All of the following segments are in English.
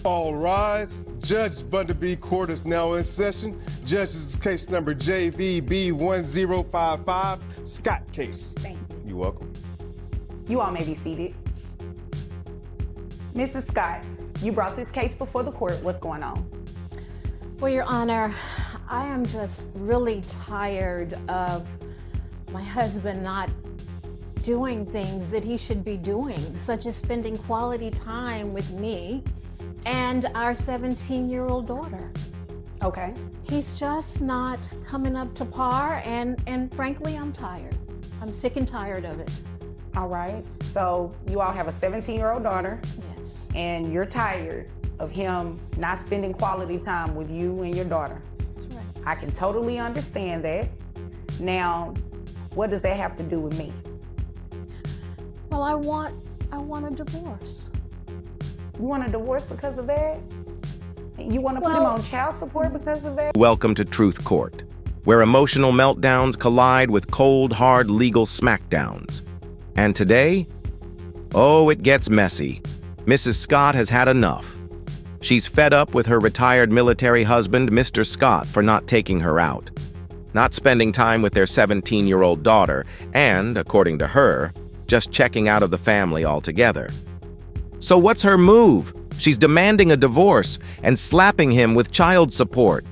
All rise. Judge Vanderby Court is now in session. Judge's case number JVB1055, Scott case. Thank you. You're welcome. You all may be seated. Mrs. Scott, you brought this case before the court. What's going on? Well, Your Honor, I am just really tired of my husband not doing things that he should be doing, such as spending quality time with me and our 17-year-old daughter. Okay. He's just not coming up to par, and frankly, I'm tired. I'm sick and tired of it. All right. So you all have a 17-year-old daughter. Yes. And you're tired of him not spending quality time with you and your daughter. That's right. I can totally understand that. Now, what does that have to do with me? Well, I want a divorce. You want a divorce because of that? You want to put him on child support because of that? Welcome to Truth Court, where emotional meltdowns collide with cold, hard legal smackdowns. And today, oh, it gets messy. Mrs. Scott has had enough. She's fed up with her retired military husband, Mr. Scott, for not taking her out, not spending time with their 17-year-old daughter, and, according to her, just checking out of the family altogether. So what's her move? She's demanding a divorce and slapping him with child support.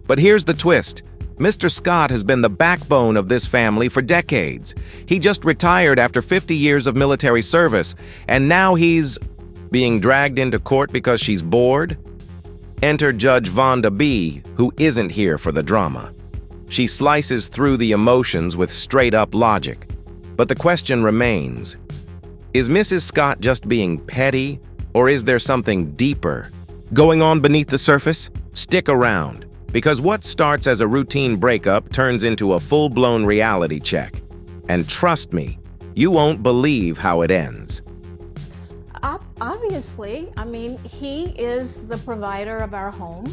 But here's the twist. Mr. Scott has been the backbone of this family for decades. He just retired after 50 years of military service, and now he's being dragged into court because she's bored? Enter Judge Vonda B., who isn't here for the drama. She slices through the emotions with straight-up logic. But the question remains, is Mrs. Scott just being petty, or is there something deeper going on beneath the surface? Stick around, because what starts as a routine breakup turns into a full-blown reality check. And trust me, you won't believe how it ends. Obviously, I mean, he is the provider of our home,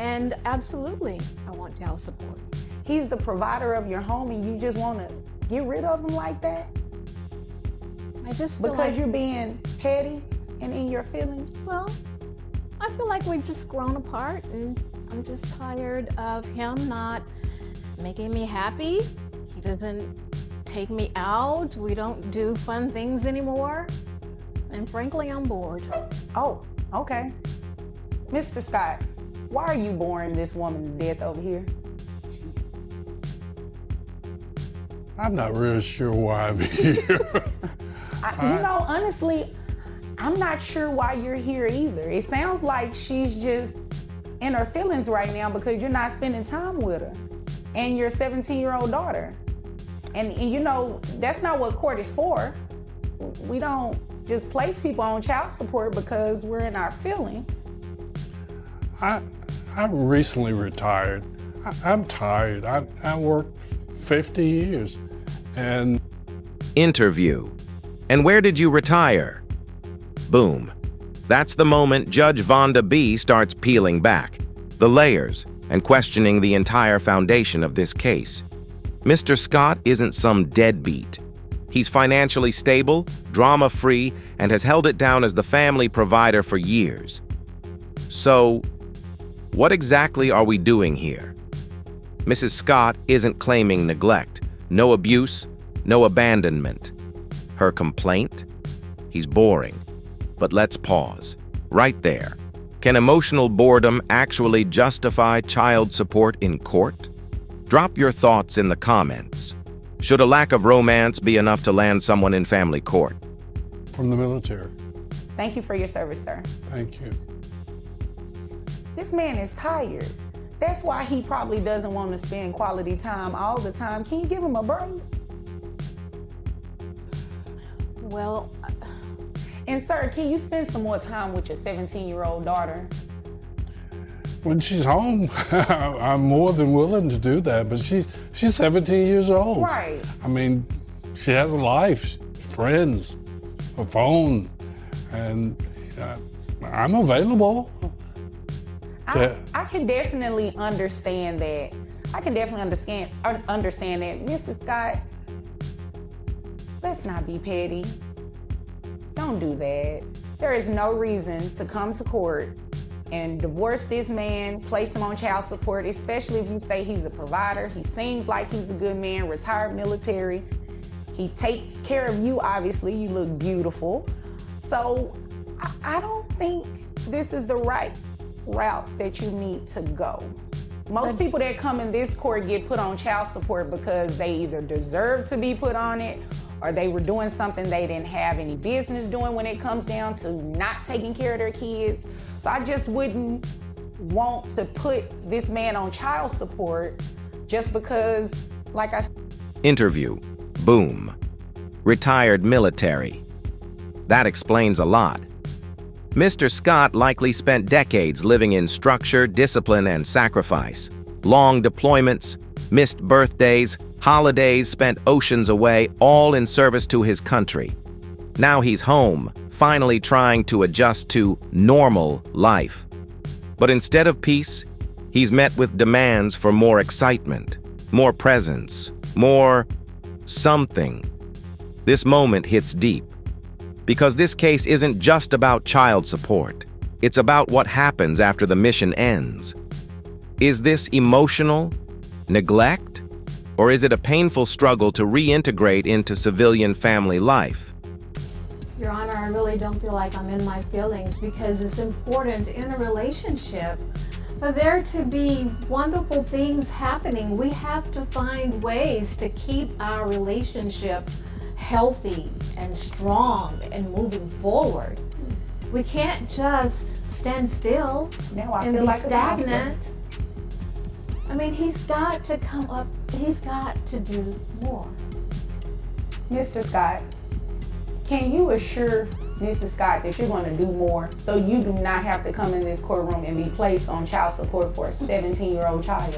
and absolutely, I want child support. He's the provider of your home and you just want to get rid of him like that? I just feel Because like, you're being petty and in your feelings? well, I feel like we've just grown apart, and I'm just tired of him not making me happy. He doesn't take me out. We don't do fun things anymore. And frankly, I'm bored. Oh, okay. Mr. Scott, why are you boring this woman to death over here? I'm not really sure why I'm here. Honestly, I'm not sure why you're here either. It sounds like she's just in her feelings right now because you're not spending time with her and your 17-year-old daughter. And you know, that's not what court is for. We don't just place people on child support because we're in our feelings. I recently retired. I'm tired. I worked 50 years and... Interview. And where did you retire? Boom. That's the moment Judge Vonda B. starts peeling back the layers and questioning the entire foundation of this case. Mr. Scott isn't some deadbeat. He's financially stable, drama-free, and has held it down as the family provider for years. So, what exactly are we doing here? Mrs. Scott isn't claiming neglect, no abuse, no abandonment. Her complaint? He's boring. But let's pause. Right there. Can emotional boredom actually justify child support in court? Drop your thoughts in the comments. Should a lack of romance be enough to land someone in family court? From the military. Thank you for your service, sir. Thank you. This man is tired. That's why he probably doesn't want to spend quality time all the time. Can you give him a break? Well, And sir, can you spend some more time with your 17-year-old daughter? When she's home, I'm more than willing to do that, but she's 17 years old. Right. I mean, she has a life, friends, a phone, and I'm available. I can definitely understand that. I can definitely understand that. Mrs. Scott, let's not be petty. Don't do that. There is no reason to come to court and divorce this man, place him on child support, especially if you say he's a provider. He seems like he's a good man, retired military. He takes care of you, obviously. You look beautiful. So I don't think this is the right route that you need to go. Most people that come in this court get put on child support because they either deserve to be put on it or they were doing something they didn't have any business doing when it comes down to not taking care of their kids. So I just wouldn't want to put this man on child support just because, like I said. Interview. Boom. Retired military. That explains a lot. Mr. Scott likely spent decades living in structure, discipline, and sacrifice. Long deployments, missed birthdays, holidays spent oceans away, all in service to his country. Now he's home, finally trying to adjust to normal life. But instead of peace, he's met with demands for more excitement, more presence, more something. This moment hits deep, because this case isn't just about child support. It's about what happens after the mission ends. Is this emotional neglect, or is it a painful struggle to reintegrate into civilian family life? Your Honor, I really don't feel like I'm in my feelings, because it's important in a relationship for there to be wonderful things happening. We have to find ways to keep our relationship healthy and strong and moving forward. We can't just stand still and be stagnant. I mean, he's got to come up, he's got to do more. Mr. Scott, can you assure Mrs. Scott that you're going to do more so you do not have to come in this courtroom and be placed on child support for a 17-year-old child?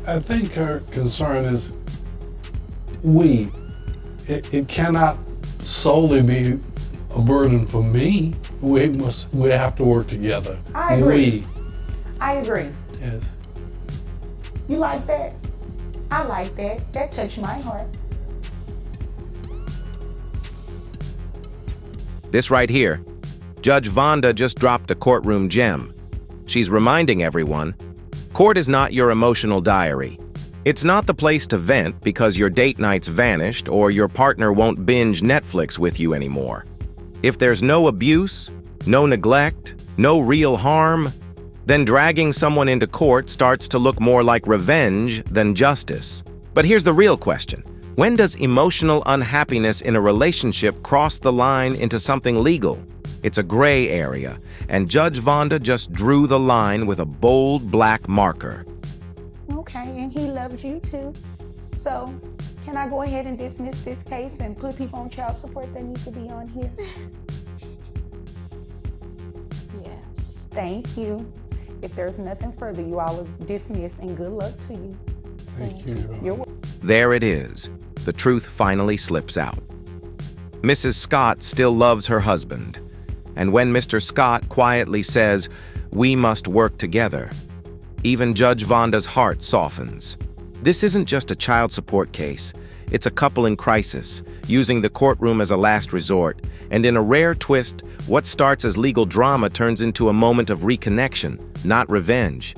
I think her concern is it cannot solely be a burden for me. We have to work together. I agree. I agree. Yes. You like that? I like that. That touched my heart. This right here, Judge Vonda just dropped a courtroom gem. She's reminding everyone, court is not your emotional diary. It's not the place to vent because your date night's vanished or your partner won't binge Netflix with you anymore. If there's no abuse, no neglect, no real harm, then dragging someone into court starts to look more like revenge than justice. But here's the real question. When does emotional unhappiness in a relationship cross the line into something legal? It's a gray area, and Judge Vonda just drew the line with a bold black marker. Okay, and he loved you too. So, can I go ahead and dismiss this case and put people on child support that need to be on here? Yes. Thank you. If there's nothing further, you all are dismissed, and good luck to you. Thank you. You're welcome. There it is. The truth finally slips out. Mrs. Scott still loves her husband, and when Mr. Scott quietly says, "We must work together," even Judge Vonda's heart softens. This isn't just a child support case. It's a couple in crisis, using the courtroom as a last resort, and in a rare twist, what starts as legal drama turns into a moment of reconnection, not revenge.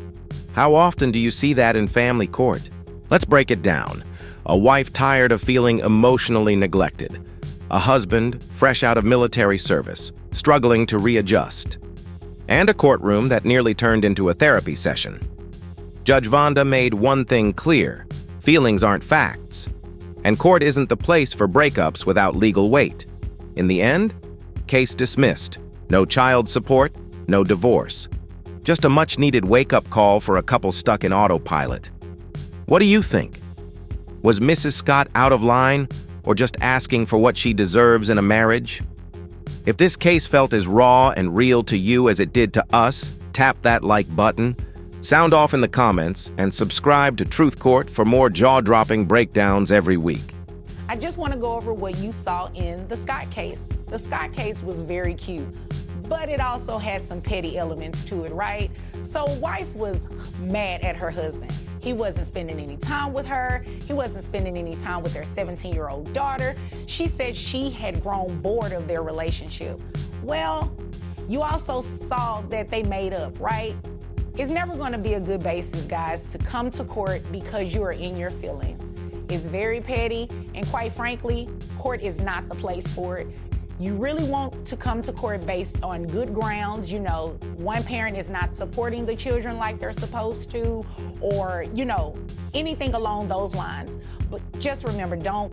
How often do you see that in family court? Let's break it down. A wife tired of feeling emotionally neglected. A husband, fresh out of military service, struggling to readjust. And a courtroom that nearly turned into a therapy session. Judge Vonda made one thing clear: feelings aren't facts. And court isn't the place for breakups without legal weight. In the end, case dismissed. No child support, no divorce. Just a much-needed wake-up call for a couple stuck in autopilot. What do you think? Was Mrs. Scott out of line, or just asking for what she deserves in a marriage? If this case felt as raw and real to you as it did to us, tap that like button, sound off in the comments, and subscribe to Truth Court for more jaw-dropping breakdowns every week. I just want to go over what you saw in the Scott case. The Scott case was very cute, but it also had some petty elements to it, right? So wife was mad at her husband. He wasn't spending any time with her. He wasn't spending any time with their 17-year-old daughter. She said she had grown bored of their relationship. Well, you also saw that they made up, right? It's never going to be a good basis, guys, to come to court because you are in your feelings. It's very petty, and quite frankly, court is not the place for it. You really want to come to court based on good grounds. You know, one parent is not supporting the children like they're supposed to, or, you know, anything along those lines. But just remember, don't